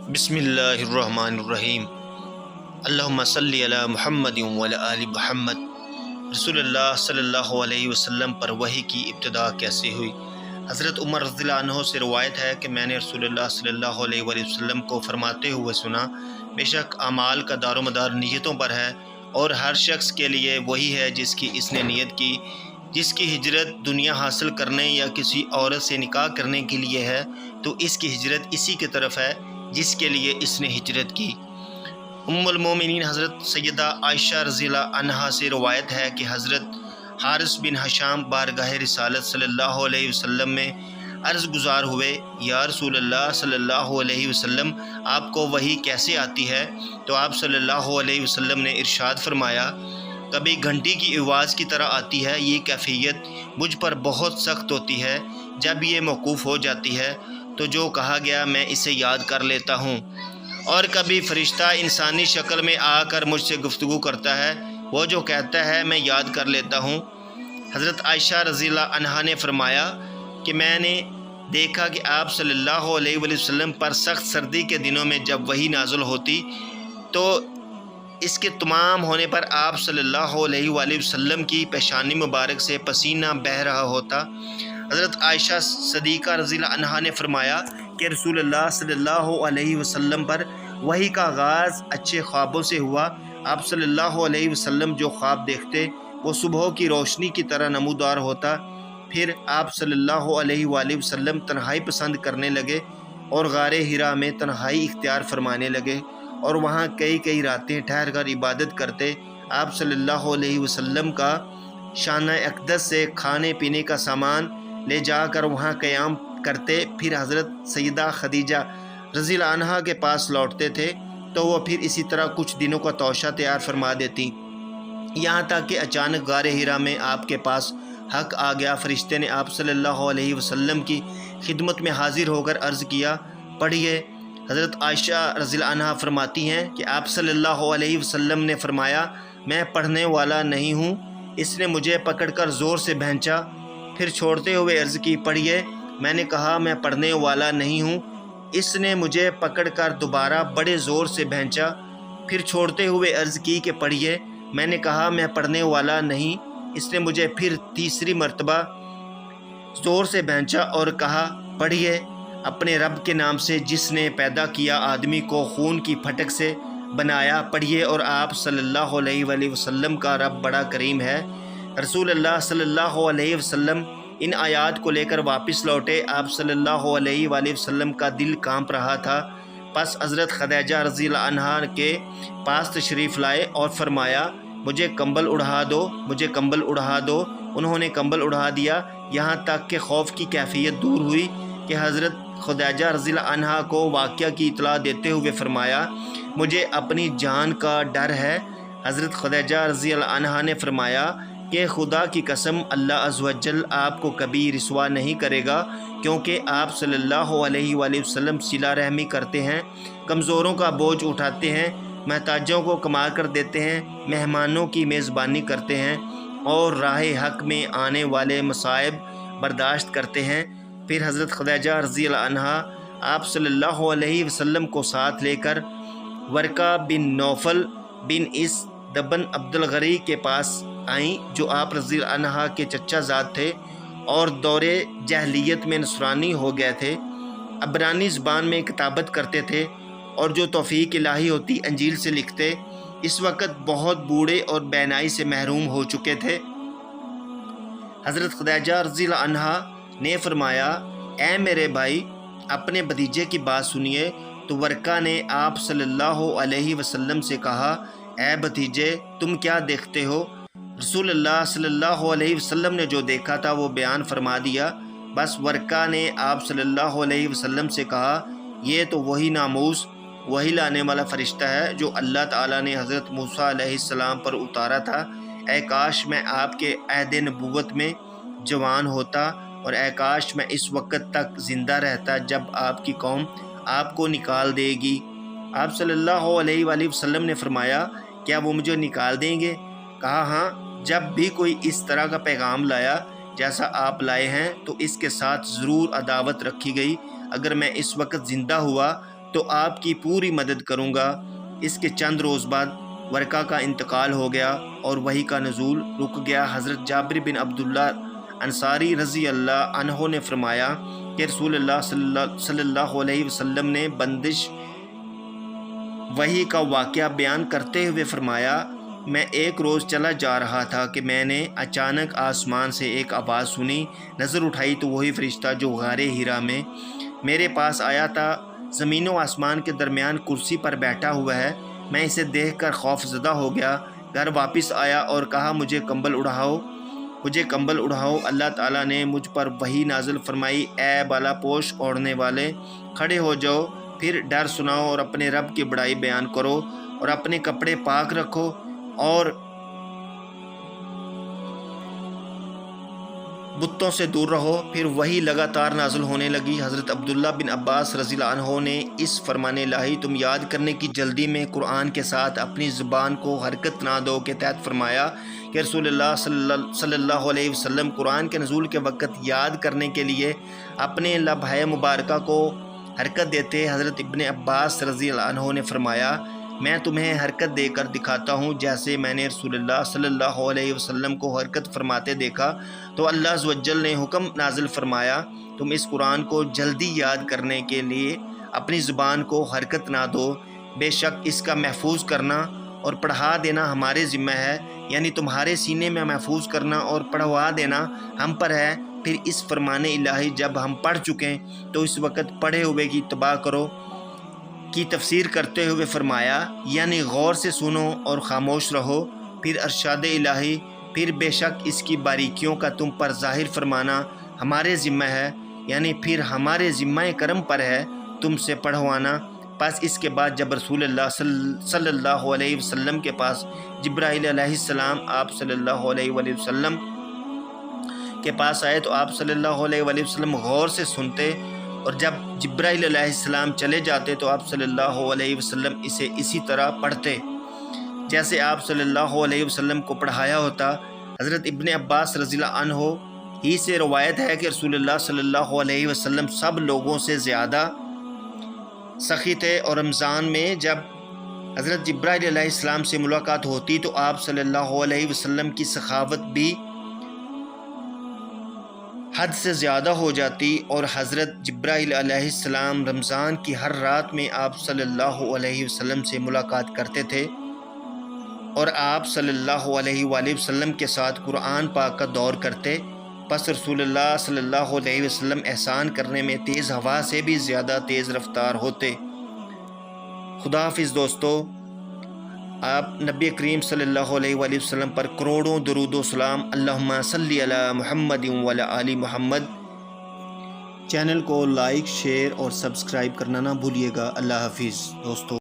بسم اللہ الرحمن الرحیم۔ اللہم صلی علی محمد وعلی آل محمد۔ رسول اللہ صلی اللہ علیہ وسلم پر وحی کی ابتدا کیسے ہوئی؟ حضرت عمر رضی اللہ عنہ سے روایت ہے کہ میں نے رسول اللہ صلی اللہ علیہ وآلہ وسلم کو فرماتے ہوئے سنا، بے شک اعمال کا دار و مدار نیتوں پر ہے، اور ہر شخص کے لیے وہی ہے جس کی اس نے نیت کی۔ جس کی ہجرت دنیا حاصل کرنے یا کسی عورت سے نکاح کرنے کے لیے ہے تو اس کی ہجرت اسی کی طرف ہے جس کے لیے اس نے ہجرت کی۔ ام المومنین حضرت سیدہ عائشہ رضی اللہ عنہا سے روایت ہے کہ حضرت حارث بن حشام بارگاہ رسالت صلی اللہ علیہ وسلم میں عرض گزار ہوئے، یا رسول اللہ صلی اللہ علیہ وسلم، آپ کو وحی کیسے آتی ہے؟ تو آپ صلی اللہ علیہ وسلم نے ارشاد فرمایا، کبھی گھنٹی کی آواز کی طرح آتی ہے، یہ کیفیت مجھ پر بہت سخت ہوتی ہے۔ جب یہ موقوف ہو جاتی ہے تو جو کہا گیا میں اسے یاد کر لیتا ہوں، اور کبھی فرشتہ انسانی شکل میں آ کر مجھ سے گفتگو کرتا ہے، وہ جو کہتا ہے میں یاد کر لیتا ہوں۔ حضرت عائشہ رضی اللہ عنہا نے فرمایا کہ میں نے دیکھا کہ آپ صلی اللہ علیہ وآلہ وسلم پر سخت سردی کے دنوں میں جب وحی نازل ہوتی تو اس کے تمام ہونے پر آپ صلی اللہ علیہ وآلہ وسلم کی پیشانی مبارک سے پسینہ بہہ رہا ہوتا۔ حضرت عائشہ صدیقہ رضی اللہ عنہا نے فرمایا کہ رسول اللہ صلی اللہ علیہ وسلم پر وحی کا آغاز اچھے خوابوں سے ہوا۔ آپ صلی اللہ علیہ وسلم جو خواب دیکھتے وہ صبح کی روشنی کی طرح نمودار ہوتا۔ پھر آپ صلی اللہ علیہ وآلہ وسلم تنہائی پسند کرنے لگے اور غار حرا میں تنہائی اختیار فرمانے لگے، اور وہاں کئی راتیں ٹھہر کر عبادت کرتے۔ آپ صلی اللہ علیہ وسلم کا شانہ اقدس سے کھانے پینے کا سامان لے جا کر وہاں قیام کرتے، پھر حضرت سیدہ خدیجہ رضی اللہ عنہا کے پاس لوٹتے تھے تو وہ پھر اسی طرح کچھ دنوں کا توشہ تیار فرما دیتی، یہاں تک کہ اچانک غار حرا میں آپ کے پاس حق آ گیا۔ فرشتے نے آپ صلی اللہ علیہ وسلم کی خدمت میں حاضر ہو کر عرض کیا، پڑھیے۔ حضرت عائشہ رضی اللہ عنہا فرماتی ہیں کہ آپ صلی اللہ علیہ وسلم نے فرمایا، میں پڑھنے والا نہیں ہوں۔ اس نے مجھے پکڑ کر زور سے بھینچا، پھر چھوڑتے ہوئے عرض کی، پڑھیے۔ میں نے کہا، میں پڑھنے والا نہیں ہوں۔ اس نے مجھے پکڑ کر دوبارہ بڑے زور سے بھینچا، پھر چھوڑتے ہوئے عرض کی کہ پڑھیے۔ میں نے کہا، میں پڑھنے والا نہیں۔ اس نے مجھے پھر تیسری مرتبہ زور سے بھینچا اور کہا، پڑھیے، اپنے رب کے نام سے جس نے پیدا کیا آدمی کو خون کی پھٹک سے بنایا، پڑھیے۔ اور آپ صلی اللہ علیہ وآلہ وسلم کا رب بڑا کریم ہے۔ رسول اللہ صلی اللہ علیہ وسلم ان آیات کو لے کر واپس لوٹے۔ آپ صلی اللہ علیہ وآلہ وسلم کا دل کانپ رہا تھا۔ پس حضرت خدیجہ رضی اللہ عنہا کے پاس تشریف لائے اور فرمایا، مجھے کمبل اڑھا دو، مجھے کمبل اڑھا دو۔ انہوں نے کمبل اڑھا دیا، یہاں تک کہ خوف کی کیفیت دور ہوئی کہ حضرت خدیجہ رضی اللہ عنہا کو واقعہ کی اطلاع دیتے ہوئے فرمایا، مجھے اپنی جان کا ڈر ہے۔ حضرت خدیجہ رضی اللہ عنہا نے فرمایا کہ خدا کی قسم، اللہ عز و جل آپ کو کبھی رسوا نہیں کرے گا، کیونکہ آپ صلی اللہ علیہ وآلہ وسلم صلہ رحمی کرتے ہیں، کمزوروں کا بوجھ اٹھاتے ہیں، محتاجوں کو کما کر دیتے ہیں، مہمانوں کی میزبانی کرتے ہیں، اور راہ حق میں آنے والے مصائب برداشت کرتے ہیں۔ پھر حضرت خدیجہ رضی اللہ عنہا آپ صلی اللہ علیہ وسلم کو ساتھ لے کر ورقہ بن نوفل بن اس دبن عبدالغری کے پاس آئیں، جو آپ رضی اللہ عنہا کے چچا زاد تھے اور دور جاہلیت میں نصرانی ہو گئے تھے، عبرانی زبان میں کتابت کرتے تھے، اور جو توفیق الہی ہوتی انجیل سے لکھتے۔ اس وقت بہت بوڑھے اور بینائی سے محروم ہو چکے تھے۔ حضرت خدیجہ رضی اللہ عنہا نے فرمایا، اے میرے بھائی، اپنے بھتیجے کی بات سنیے۔ تو ورقہ نے آپ صلی اللہ علیہ وسلم سے کہا، اے بھتیجے، تم کیا دیکھتے ہو؟ رسول اللہ صلی اللہ علیہ وسلم نے جو دیکھا تھا وہ بیان فرما دیا۔ بس ورقہ نے آپ صلی اللہ علیہ وسلم سے کہا، یہ تو وہی ناموس، وہی لانے والا فرشتہ ہے جو اللہ تعالیٰ نے حضرت موسیٰ علیہ السلام پر اتارا تھا۔ اے کاش میں آپ کے عہد نبوت میں جوان ہوتا، اور اے کاش میں اس وقت تک زندہ رہتا جب آپ کی قوم آپ کو نکال دے گی۔ آپ صلی اللہ علیہ وآلہ وسلم نے فرمایا، کیا وہ مجھے نکال دیں گے؟ کہا، ہاں، جب بھی کوئی اس طرح کا پیغام لایا جیسا آپ لائے ہیں تو اس کے ساتھ ضرور عداوت رکھی گئی۔ اگر میں اس وقت زندہ ہوا تو آپ کی پوری مدد کروں گا۔ اس کے چند روز بعد ورقہ کا انتقال ہو گیا اور وحی کا نزول رک گیا۔ حضرت جابر بن عبداللہ انصاری رضی اللہ عنہ نے فرمایا کہ رسول اللہ صلی اللہ علیہ وسلم نے بندش وحی کا واقعہ بیان کرتے ہوئے فرمایا، میں ایک روز چلا جا رہا تھا کہ میں نے اچانک آسمان سے ایک آواز سنی۔ نظر اٹھائی تو وہی فرشتہ جو غار حرا میں میرے پاس آیا تھا زمین و آسمان کے درمیان کرسی پر بیٹھا ہوا ہے۔ میں اسے دیکھ کر خوف زدہ ہو گیا، گھر واپس آیا اور کہا مجھے کمبل اڑاؤ۔ اللہ تعالیٰ نے مجھ پر وحی نازل فرمائی، اے بالا پوش اوڑھنے والے، کھڑے ہو جاؤ، پھر ڈر سناؤ اور اپنے رب کی بڑائی بیان کرو اور اپنے کپڑے پاک رکھو اور بتوں سے دور رہو۔ پھر وہی لگاتار نازل ہونے لگی۔ حضرت عبداللہ بن عباس رضی اللہ عنہ نے اس فرمان الہی تم یاد کرنے کی جلدی میں قرآن کے ساتھ اپنی زبان کو حرکت نہ دو کے تحت فرمایا کہ رسول اللہ صلی اللہ علیہ وسلم قرآن کے نزول کے وقت یاد کرنے کے لیے اپنے لبھائے مبارکہ کو حرکت دیتے۔ حضرت ابن عباس رضی اللہ عنہ نے فرمایا، میں تمہیں حرکت دے کر دکھاتا ہوں جیسے میں نے رسول اللہ صلی اللہ علیہ وسلم کو حرکت فرماتے دیکھا۔ تو اللہ عز و جل نے حکم نازل فرمایا، تم اس قرآن کو جلدی یاد کرنے کے لیے اپنی زبان کو حرکت نہ دو، بے شک اس کا محفوظ کرنا اور پڑھا دینا ہمارے ذمہ ہے، یعنی تمہارے سینے میں محفوظ کرنا اور پڑھوا دینا ہم پر ہے۔ پھر اس فرمان الہی جب ہم پڑھ چکیں تو اس وقت پڑھے ہوئے کی اتباع کرو کی تفسیر کرتے ہوئے فرمایا، یعنی غور سے سنو اور خاموش رہو۔ پھر ارشاد الہی، پھر بے شک اس کی باریکیوں کا تم پر ظاہر فرمانا ہمارے ذمہ ہے، یعنی پھر ہمارے ذمہ کرم پر ہے تم سے پڑھوانا۔ پس اس کے بعد جب رسول اللہ صلی اللہ علیہ وسلم کے پاس جبرائیل علیہ السلام آپ صلی اللہ علیہ وآلہ وسلم کے پاس آئے تو آپ صلی اللہ علیہ وآلہ وسلم غور سے سنتے، اور جب جبرائیل علیہ السلام چلے جاتے تو آپ صلی اللہ علیہ وسلم اسے اسی طرح پڑھتے جیسے آپ صلی اللہ علیہ وسلم کو پڑھایا ہوتا۔ حضرت ابن عباس رضی اللہ عنہ ہی سے روایت ہے کہ رسول اللہ صلی اللہ علیہ وسلم سب لوگوں سے زیادہ سخی تھے، اور رمضان میں جب حضرت جبرائیل علیہ السلام سے ملاقات ہوتی تو آپ صلی اللہ علیہ وسلم کی سخاوت بھی حد سے زیادہ ہو جاتی، اور حضرت جبرائیل علیہ السلام رمضان کی ہر رات میں آپ صلی اللہ علیہ وسلم سے ملاقات کرتے تھے اور آپ صلی اللہ علیہ وآلہ وسلم کے ساتھ قرآن پاک کا دور کرتے۔ پس رسول اللہ صلی اللہ علیہ وسلم احسان کرنے میں تیز ہوا سے بھی زیادہ تیز رفتار ہوتے۔ خدا حافظ دوستو، آپ نبی کریم صلی اللہ علیہ وآلہ وسلم پر کروڑوں درود و سلام۔ اللہم صلی علی محمد وعلی آل محمد۔ چینل کو لائک، شیئر اور سبسکرائب کرنا نہ بھولیے گا۔ اللہ حافظ دوستو۔